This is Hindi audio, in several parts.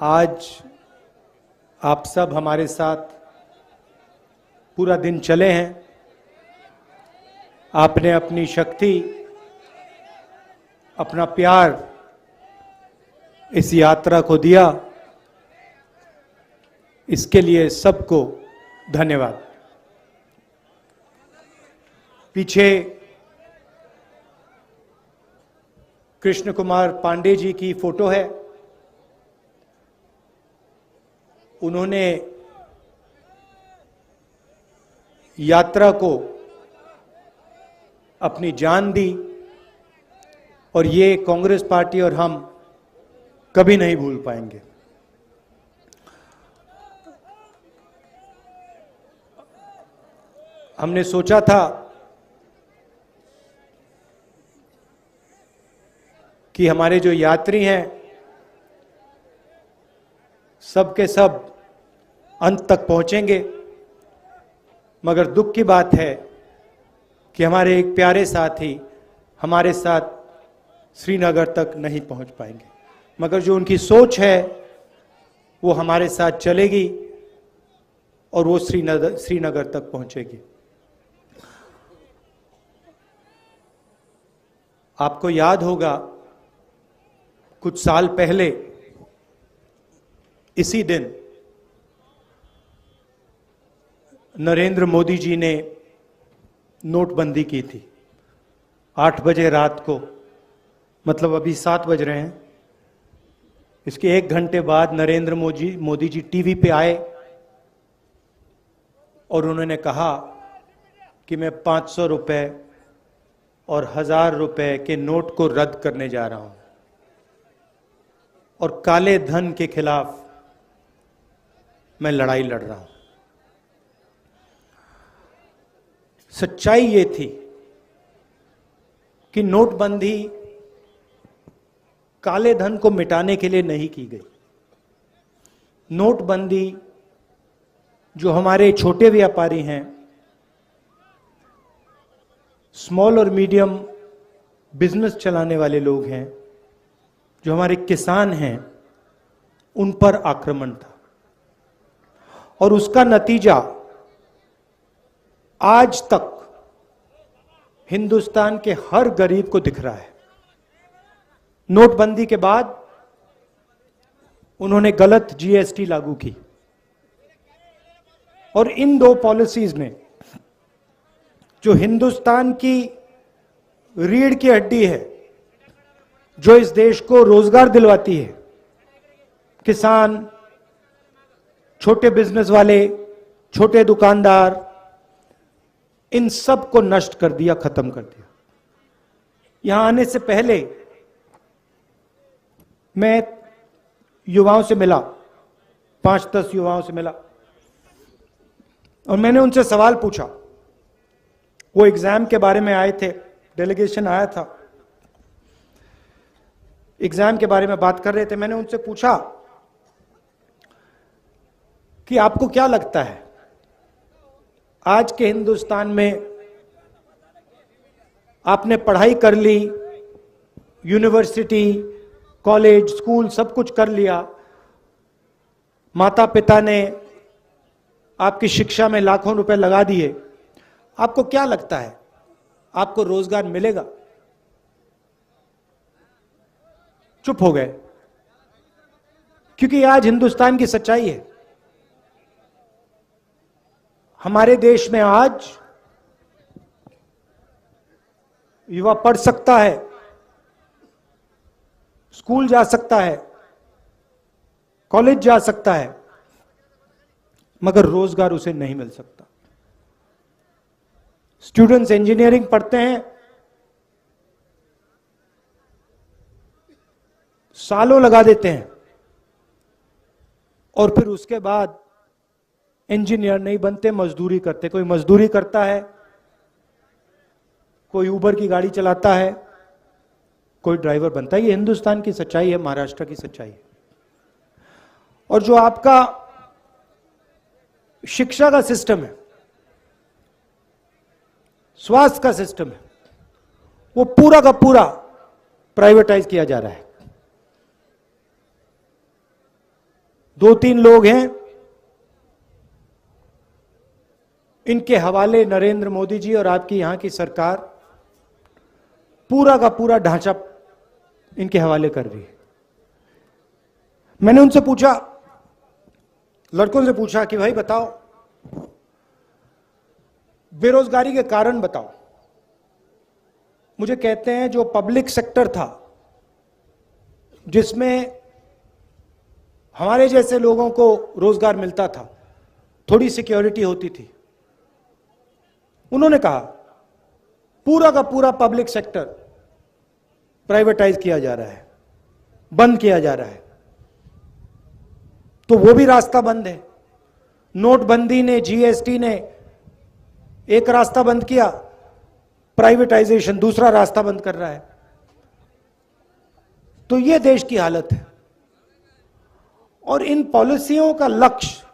आज आप सब हमारे साथ पूरा दिन चले हैं। आपने अपनी शक्ति, अपना प्यार इस यात्रा को दिया, इसके लिए सबको धन्यवाद। पीछे कृष्ण कुमार पांडे जी की फोटो है। उन्होंने यात्रा को अपनी जान दी और ये कांग्रेस पार्टी और हम कभी नहीं भूल पाएंगे। हमने सोचा था कि हमारे जो यात्री हैं सब के सब अंत तक पहुंचेंगे, मगर दुख की बात है कि हमारे एक प्यारे साथी हमारे साथ श्रीनगर तक नहीं पहुंच पाएंगे, मगर जो उनकी सोच है वो हमारे साथ चलेगी और वो श्रीनगर तक पहुंचेगी। आपको याद होगा कुछ साल पहले इसी दिन नरेंद्र मोदी जी ने नोटबंदी की थी। 8 बजे रात को, मतलब अभी 7 बज रहे हैं, इसके 1 घंटे बाद नरेंद्र मोदी जी टीवी पे आए और उन्होंने कहा कि मैं 500 रुपए और 1000 रुपए के नोट को रद्द करने जा रहा हूं और काले धन के खिलाफ मैं लड़ाई लड़ रहा हूं। सच्चाई ये थी कि नोटबंदी काले धन को मिटाने के लिए नहीं की गई। नोटबंदी जो हमारे छोटे व्यापारी हैं, स्मॉल और मीडियम बिजनेस चलाने वाले लोग हैं, जो हमारे किसान हैं, उन पर आक्रमण था और उसका नतीजा आज तक हिंदुस्तान के हर गरीब को दिख रहा है। नोटबंदी के बाद उन्होंने गलत जीएसटी लागू की और इन 2 पॉलिसीज ने, जो हिंदुस्तान की रीढ़ की हड्डी है, जो इस देश को रोजगार दिलवाती है, किसान, छोटे बिजनेस वाले, छोटे दुकानदार, इन सब को नष्ट कर दिया, खत्म कर दिया। यहां आने से पहले मैं युवाओं से मिला, 5-10 युवाओं से मिला और मैंने उनसे सवाल पूछा। वो एग्जाम के बारे में आए थे, डेलीगेशन आया था, एग्जाम के बारे में बात कर रहे थे। मैंने उनसे पूछा कि आपको क्या लगता है आज के हिंदुस्तान में, आपने पढ़ाई कर ली, यूनिवर्सिटी, कॉलेज, स्कूल सब कुछ कर लिया, माता पिता ने आपकी शिक्षा में लाखों रुपए लगा दिए, आपको क्या लगता है आपको रोजगार मिलेगा? चुप हो गए, क्योंकि आज हिंदुस्तान की सच्चाई है। हमारे देश में आज युवा पढ़ सकता है, स्कूल जा सकता है, कॉलेज जा सकता है, मगर रोजगार उसे नहीं मिल सकता। स्टूडेंट्स इंजीनियरिंग पढ़ते हैं, सालों लगा देते हैं और फिर उसके बाद इंजीनियर नहीं बनते, मजदूरी करते। कोई मजदूरी करता है, कोई उबर की गाड़ी चलाता है, कोई ड्राइवर बनता है। ये हिंदुस्तान की सच्चाई है, महाराष्ट्र की सच्चाई है। और जो आपका शिक्षा का सिस्टम है, स्वास्थ्य का सिस्टम है, वो पूरा का पूरा प्राइवेटाइज किया जा रहा है। दो तीन लोग हैं, इनके हवाले नरेंद्र मोदी जी और आपकी यहां की सरकार पूरा का पूरा ढांचा इनके हवाले कर रही है। मैंने उनसे पूछा, लड़कों से पूछा कि भाई बताओ, बेरोजगारी के कारण बताओ। मुझे कहते हैं जो पब्लिक सेक्टर था, जिसमें हमारे जैसे लोगों को रोजगार मिलता था, थोड़ी सिक्योरिटी होती थी, उन्होंने कहा पूरा का पूरा पब्लिक सेक्टर प्राइवेटाइज किया जा रहा है, बंद किया जा रहा है। तो वो भी रास्ता बंद है। नोटबंदी ने, जीएसटी ने एक रास्ता बंद किया, प्राइवेटाइजेशन दूसरा रास्ता बंद कर रहा है। तो ये देश की हालत है। और इन पॉलिसियों का लक्ष्य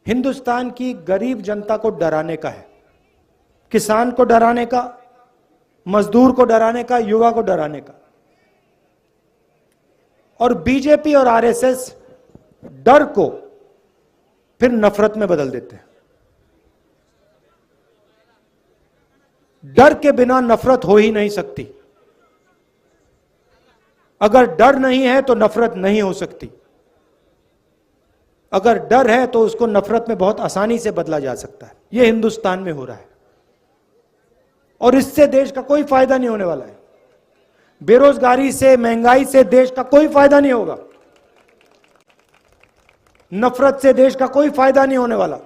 हिंदुस्तान की गरीब जनता को डराने का है, किसान को डराने का, मजदूर को डराने का, युवा को डराने का। और बीजेपी और आरएसएस डर को फिर नफरत में बदल देते हैं। डर के बिना नफरत हो ही नहीं सकती। अगर डर नहीं है तो नफरत नहीं हो सकती। अगर डर है तो उसको नफरत में बहुत आसानी से बदला जा सकता है। यह हिंदुस्तान में हो रहा है और इससे देश का कोई फायदा नहीं होने वाला है। बेरोजगारी से, महंगाई से देश का कोई फायदा नहीं होगा। नफरत से देश का कोई फायदा नहीं होने वाला।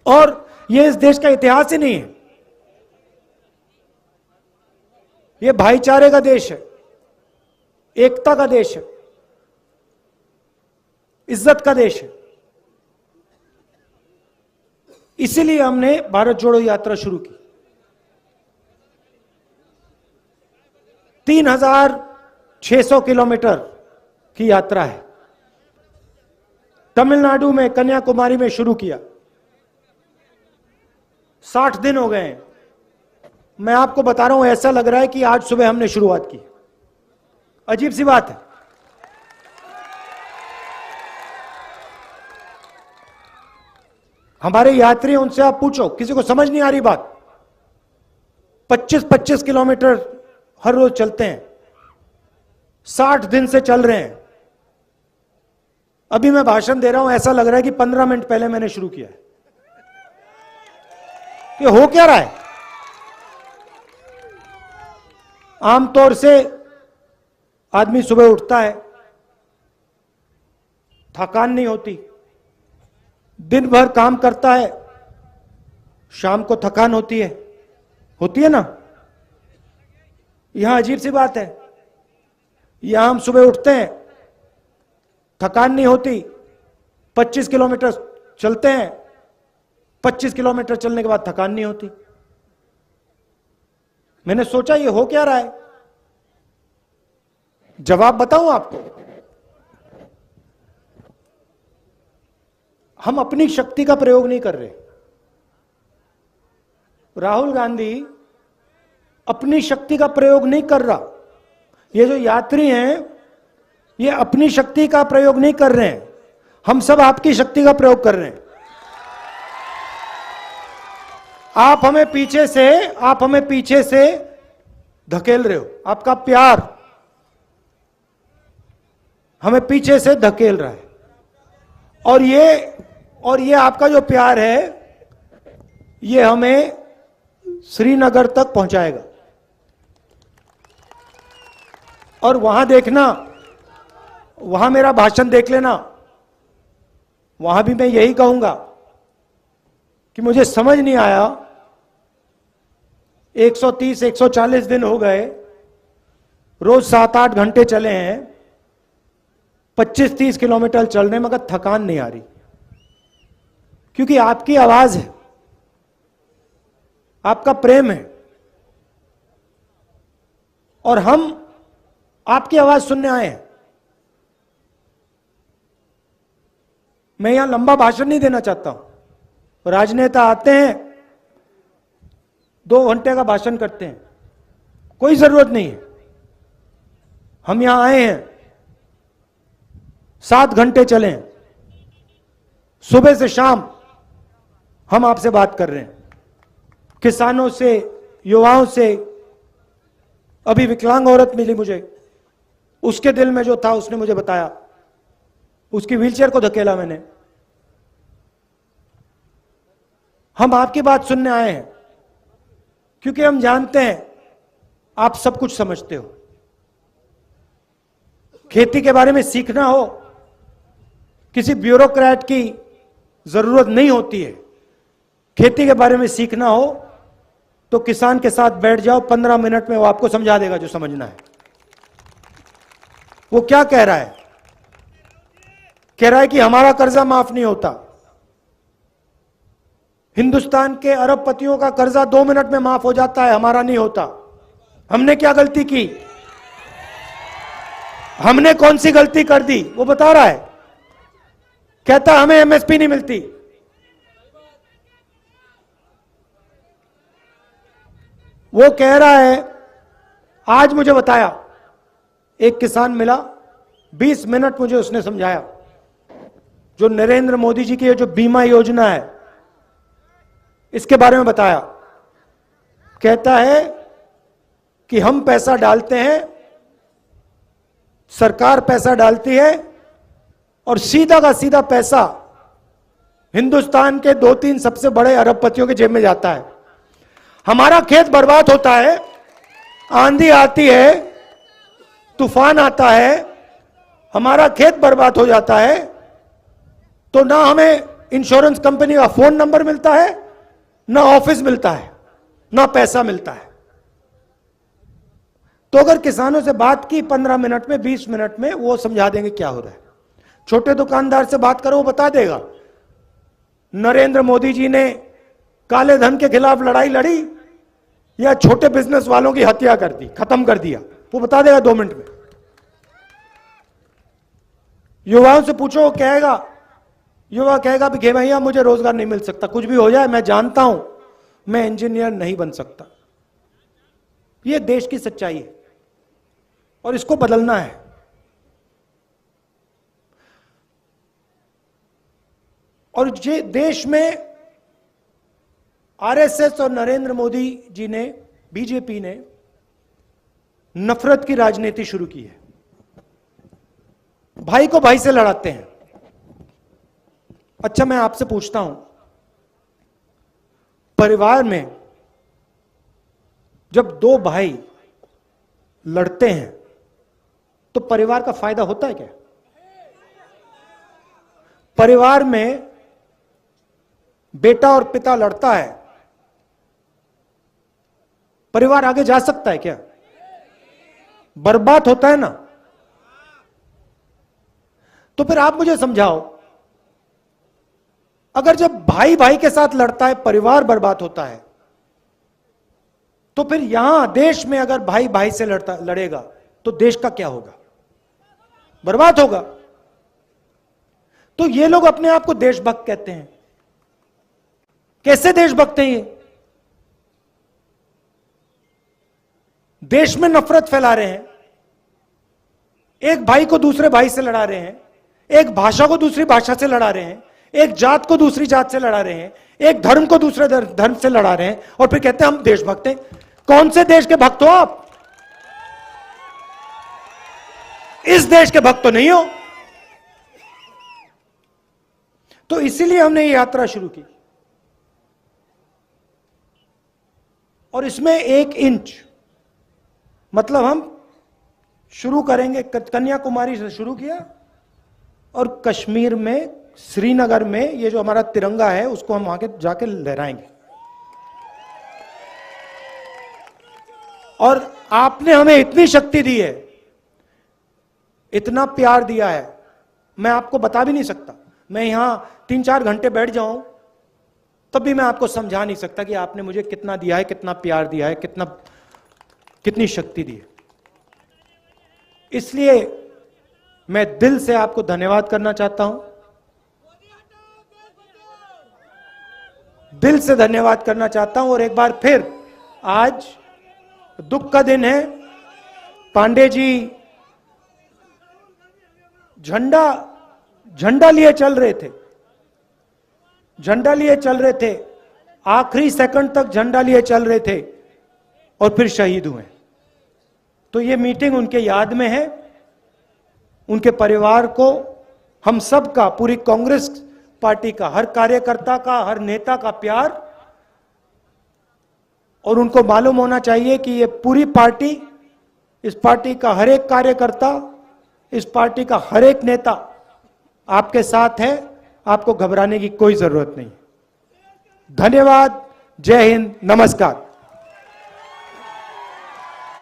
और यह इस देश का इतिहास ही नहीं है। यह भाईचारे का देश है, एकता का देश है, इज्जत का देश है। इसीलिए हमने भारत जोड़ो यात्रा शुरू की। 3600 किलोमीटर की यात्रा है। तमिलनाडु में, कन्याकुमारी में शुरू किया। 60 दिन हो गए हैं। मैं आपको बता रहा हूं, ऐसा लग रहा है कि आज सुबह हमने शुरुआत की। अजीब सी बात है। हमारे यात्री, उनसे आप पूछो, किसी को समझ नहीं आ रही बात। 25-25 किलोमीटर हर रोज चलते हैं। 60 दिन से चल रहे हैं। अभी मैं भाषण दे रहा हूं, ऐसा लग रहा है कि 15 मिनट पहले मैंने शुरू किया है। ये हो क्या रहा है? आमतौर से आदमी सुबह उठता है, थकान नहीं होती, दिन भर काम करता है, शाम को थकान होती है ना? यहां अजीब सी बात है। यहां हम सुबह उठते हैं, थकान नहीं होती, 25 किलोमीटर चलते हैं, 25 किलोमीटर चलने के बाद थकान नहीं होती। मैंने सोचा ये हो क्या रहा है? जवाब बताऊं आपको। हम अपनी शक्ति का प्रयोग नहीं कर रहे। राहुल गांधी अपनी शक्ति का प्रयोग नहीं कर रहा। ये जो यात्री हैं, ये अपनी शक्ति का प्रयोग नहीं कर रहे हैं। हम सब आपकी शक्ति का प्रयोग कर रहे हैं। आप हमें पीछे से धकेल रहे हो। आपका प्यार हमें पीछे से धकेल रहा है। और ये आपका जो प्यार है, ये हमें श्रीनगर तक पहुंचाएगा। और वहां देखना, वहां मेरा भाषण देख लेना। वहां भी मैं यही कहूंगा कि मुझे समझ नहीं आया, 130-140 दिन हो गए, रोज 7-8 घंटे चले हैं, 25-30 किलोमीटर चल रहे, मगर थकान नहीं आ रही। क्योंकि आपकी आवाज है, आपका प्रेम है, और हम आपकी आवाज सुनने आए हैं। मैं यहां लंबा भाषण नहीं देना चाहता हूं। राजनेता आते हैं, 2 घंटे का भाषण करते हैं, कोई जरूरत नहीं है। हम यहां आए हैं 7 घंटे चलें, सुबह से शाम हम आपसे बात कर रहे हैं, किसानों से, युवाओं से। अभी विकलांग औरत मिली मुझे, उसके दिल में जो था उसने मुझे बताया, उसकी व्हीलचेयर को धकेला मैंने। हम आपकी बात सुनने आए हैं क्योंकि हम जानते हैं आप सब कुछ समझते हो। खेती के बारे में सीखना हो, किसी ब्यूरोक्रेट की जरूरत नहीं होती है। खेती के बारे में सीखना हो तो किसान के साथ बैठ जाओ, 15 मिनट में वो आपको समझा देगा जो समझना है। वो क्या कह रहा है? कह रहा है कि हमारा कर्जा माफ नहीं होता। हिंदुस्तान के अरबपतियों का कर्जा 2 मिनट में माफ हो जाता है, हमारा नहीं होता। हमने क्या गलती की? हमने कौन सी गलती कर दी? वो बता रहा है, कहता हमें एमएसपी नहीं मिलती। वो कह रहा है, आज मुझे बताया, एक किसान मिला, 20 मिनट मुझे उसने समझाया, जो नरेंद्र मोदी जी की ये जो बीमा योजना है इसके बारे में बताया। कहता है कि हम पैसा डालते हैं, सरकार पैसा डालती है और सीधा का सीधा पैसा हिंदुस्तान के 2-3 सबसे बड़े अरबपतियों के जेब में जाता है। हमारा खेत बर्बाद होता है, आंधी आती है, तूफान आता है, हमारा खेत बर्बाद हो जाता है, तो ना हमें इंश्योरेंस कंपनी का फोन नंबर मिलता है, ना ऑफिस मिलता है, ना पैसा मिलता है। तो अगर किसानों से बात की 15 मिनट में, 20 मिनट में, वो समझा देंगे क्या हो रहा है। छोटे दुकानदार से बात करो, वो बता देगा नरेंद्र मोदी जी ने काले धन के खिलाफ लड़ाई लड़ी या छोटे बिजनेस वालों की हत्या कर दी, खत्म कर दिया। वो बता देगा 2 मिनट में। युवाओं से पूछो, वो कहेगा, युवा कहेगा कि भैया मुझे रोजगार नहीं मिल सकता, कुछ भी हो जाए, मैं जानता हूं मैं इंजीनियर नहीं बन सकता। यह देश की सच्चाई है और इसको बदलना है। और ये देश में आरएसएस और नरेंद्र मोदी जी ने, बीजेपी ने नफरत की राजनीति शुरू की है। भाई को भाई से लड़ाते हैं। अच्छा, मैं आपसे पूछता हूं, परिवार में जब 2 भाई लड़ते हैं तो परिवार का फायदा होता है क्या? परिवार में बेटा और पिता लड़ता है, परिवार आगे जा सकता है क्या? बर्बाद होता है ना। तो फिर आप मुझे समझाओ, अगर जब भाई भाई के साथ लड़ता है परिवार बर्बाद होता है, तो फिर यहां देश में अगर भाई भाई से लड़ेगा तो देश का क्या होगा? बर्बाद होगा। तो ये लोग अपने आप को देशभक्त कहते हैं। कैसे देशभक्त हैं ये? देश में नफरत फैला रहे हैं, एक भाई को दूसरे भाई से लड़ा रहे हैं, एक भाषा को दूसरी भाषा से लड़ा रहे हैं, एक जात को दूसरी जात से लड़ा रहे हैं, एक धर्म को दूसरे धर्म से लड़ा रहे हैं, और फिर कहते हैं हम देशभक्त हैं। कौन से देश के भक्त हो आप? इस देश के भक्त तो नहीं हो। तो इसीलिए हमने ये यात्रा शुरू की, और इसमें 1 इंच मतलब हम शुरू करेंगे, कन्याकुमारी से शुरू किया और कश्मीर में, श्रीनगर में ये जो हमारा तिरंगा है उसको हम आगे जाके लहराएंगे। और आपने हमें इतनी शक्ति दी है, इतना प्यार दिया है, मैं आपको बता भी नहीं सकता। मैं यहां 3-4 घंटे बैठ जाऊं तब भी मैं आपको समझा नहीं सकता कि आपने मुझे कितना दिया है, कितना प्यार दिया है, कितनी शक्ति दी है। इसलिए मैं दिल से आपको धन्यवाद करना चाहता हूं, दिल से धन्यवाद करना चाहता हूं। और एक बार फिर आज दुख का दिन है। पांडे जी झंडा झंडा लिए चल रहे थे, झंडा लिए चल रहे थे, आखिरी सेकंड तक झंडा लिए चल रहे थे और फिर शहीद हुए। तो ये मीटिंग उनके याद में है। उनके परिवार को, हम सब का, पूरी कांग्रेस पार्टी का, हर कार्यकर्ता का, हर नेता का प्यार, और उनको मालूम होना चाहिए कि ये पूरी पार्टी, इस पार्टी का हर एक कार्यकर्ता, इस पार्टी का हर एक नेता आपके साथ है। आपको घबराने की कोई जरूरत नहीं। धन्यवाद। जय हिंद। नमस्कार।